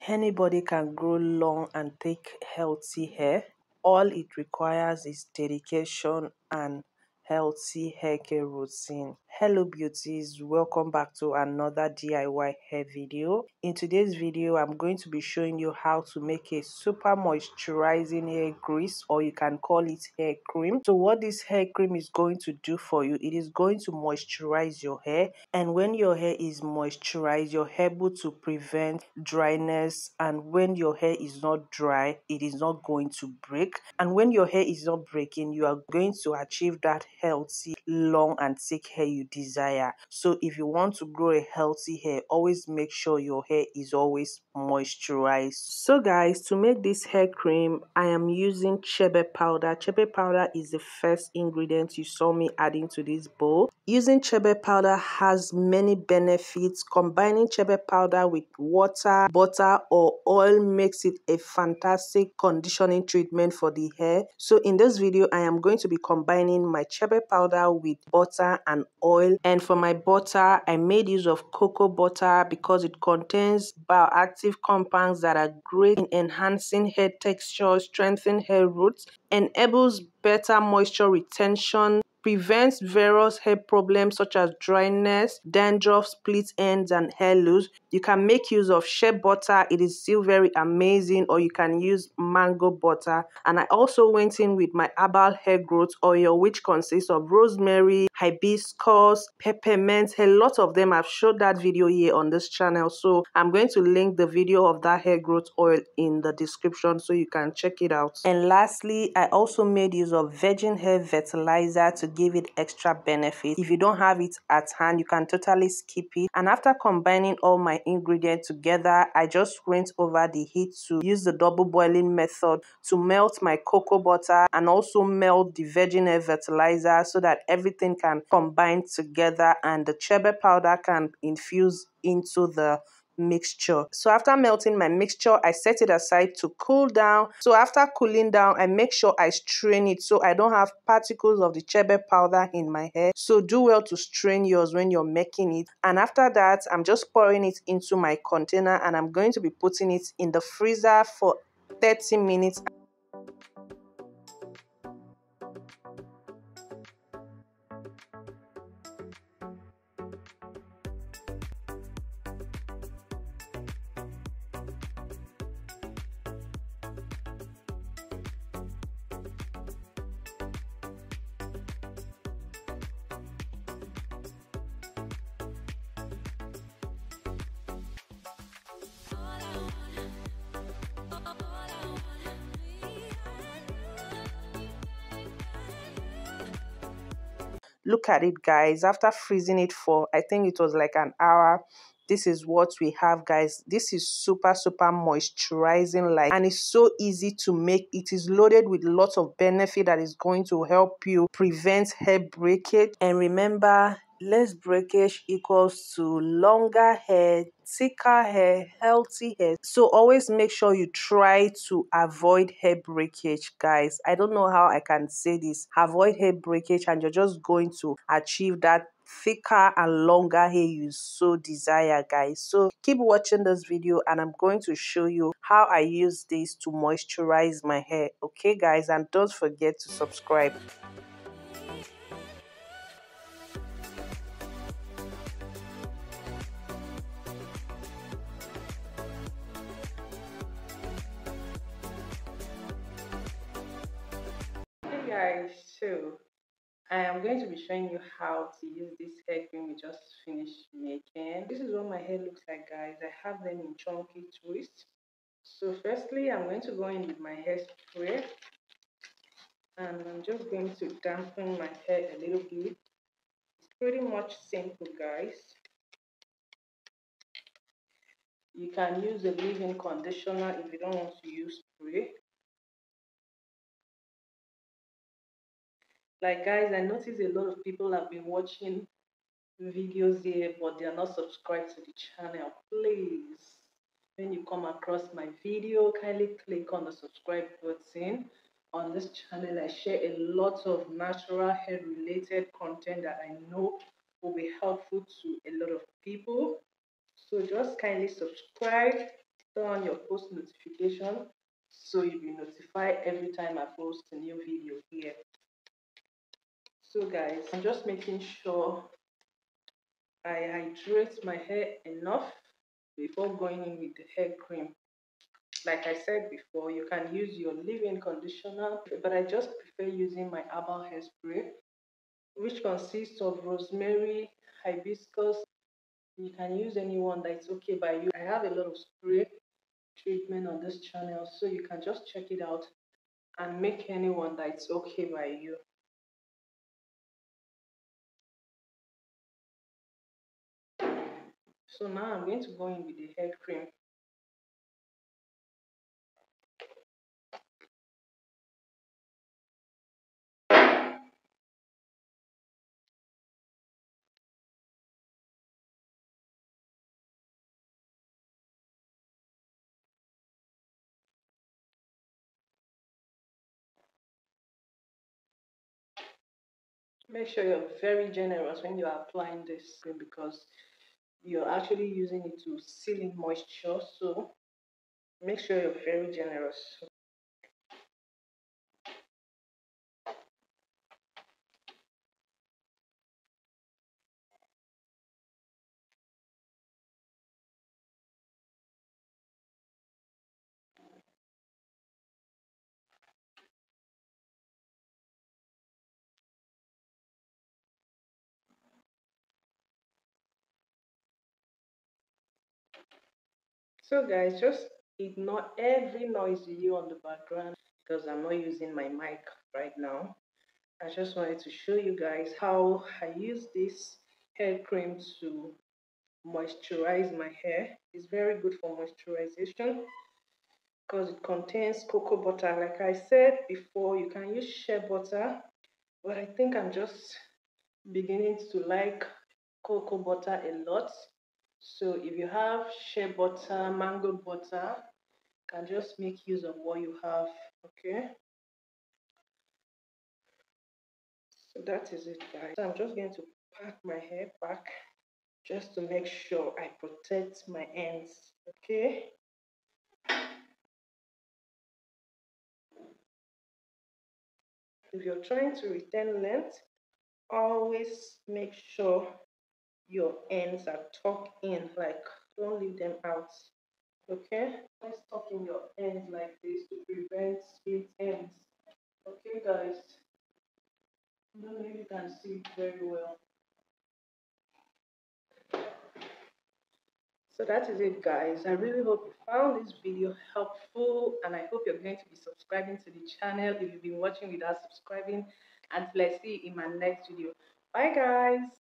Anybody can grow long and thick, healthy hair. All it requires is dedication and healthy hair care routine. Hello beauties, welcome back to another DIY hair video. In today's video, I'm going to be showing you how to make a super moisturizing hair grease, or you can call it hair cream. So what this hair cream is going to do for you, it is going to moisturize your hair, and when your hair is moisturized, you're able to prevent dryness, and when your hair is not dry, it is not going to break, and when your hair is not breaking, you are going to achieve that healthy, long and thick hair you desire. So if you want to grow a healthy hair, always make sure your hair is always moisturized. So guys, to make this hair cream, I am using chebe powder. Chebe powder is the first ingredient you saw me adding to this bowl. Using chebe powder has many benefits. Combining chebe powder with water, butter or oil makes it a fantastic conditioning treatment for the hair. So in this video, I am going to be combining my chebe powder with butter and oil. And for my butter, I made use of cocoa butter because it contains bioactive compounds that are great in enhancing hair texture, strengthening hair roots, enables better moisture retention, prevents various hair problems such as dryness, dandruff, split ends, and hair loss. You can make use of shea butter. It is still very amazing, or you can use mango butter. And I also went in with my herbal hair growth oil, which consists of rosemary, hibiscus, peppermint. A lot of them. I've showed that video here on this channel, so I'm going to link the video of that hair growth oil in the description so you can check it out. And lastly, I also made use of virgin hair fertilizer to give it extra benefit. If you don't have it at hand, you can totally skip it. And after combining all my ingredients together, I just went over the heat to use the double boiling method to melt my cocoa butter and also melt the virgin hair fertilizer so that everything can combine together and the chebe powder can infuse into the mixture. So after melting my mixture, I set it aside to cool down. So after cooling down, I make sure I strain it so I don't have particles of the chebe powder in my hair. So do well to strain yours when you're making it. And after that, I'm just pouring it into my container and I'm going to be putting it in the freezer for 30 minutes. Look at it, guys. After freezing it for, I think it was like an hour, this is what we have, guys. This is super moisturizing light, and it's so easy to make. It is loaded with lots of benefit that is going to help you prevent hair breakage. And remember, less breakage equals to longer hair, thicker hair, healthy hair. So always make sure you try to avoid hair breakage, guys. I don't know how I can say this. Avoid hair breakage and you're just going to achieve that thicker and longer hair you so desire, guys. So keep watching this video and I'm going to show you how I use this to moisturize my hair. Okay, guys, and don't forget to subscribe. Hey guys, so I am going to be showing you how to use this hair cream we just finished making. This is what my hair looks like, guys. I have them in chunky twists. So firstly, I'm going to go in with my hairspray and I'm just going to dampen my hair a little bit. It's pretty much simple, guys. You can use a leave-in conditioner if you don't want to use spray. Like, guys, I noticed a lot of people have been watching videos here but they are not subscribed to the channel. Please, when you come across my video, kindly click on the subscribe button. On this channel, I share a lot of natural hair related content that I know will be helpful to a lot of people. So just kindly subscribe, turn on your post notification so you'll be notified every time I post a new video here. So guys, I'm just making sure I hydrate my hair enough before going in with the hair cream. Like I said before, you can use your leave-in conditioner, but I just prefer using my herbal hairspray, which consists of rosemary, hibiscus. You can use anyone that's okay by you. I have a lot of spray treatment on this channel, so you can just check it out and make anyone that's okay by you. So now I'm going to go in with the hair cream. Make sure you're very generous when you're applying this cream because you're actually using it to seal in moisture. So make sure you're very generous. So guys, just ignore every noise you hear on the background because I'm not using my mic right now. I just wanted to show you guys how I use this hair cream to moisturize my hair. It's very good for moisturization because it contains cocoa butter. Like I said before, you can use shea butter, but I think I'm just beginning to like cocoa butter a lot. So if you have shea butter, mango butter, you can just make use of what you have. Okay, so that is it, guys. So I'm just going to pack my hair back just to make sure I protect my ends. Okay, if you're trying to retain length, always make sure your ends are tucked in, like don't leave them out. Okay, let's tuck in your ends like this to prevent split ends. Okay guys, I don't know if you can see it very well. So that is it, guys. I really hope you found this video helpful, and I hope you're going to be subscribing to the channel if you've been watching without subscribing. Until I see you in my next video. Bye guys.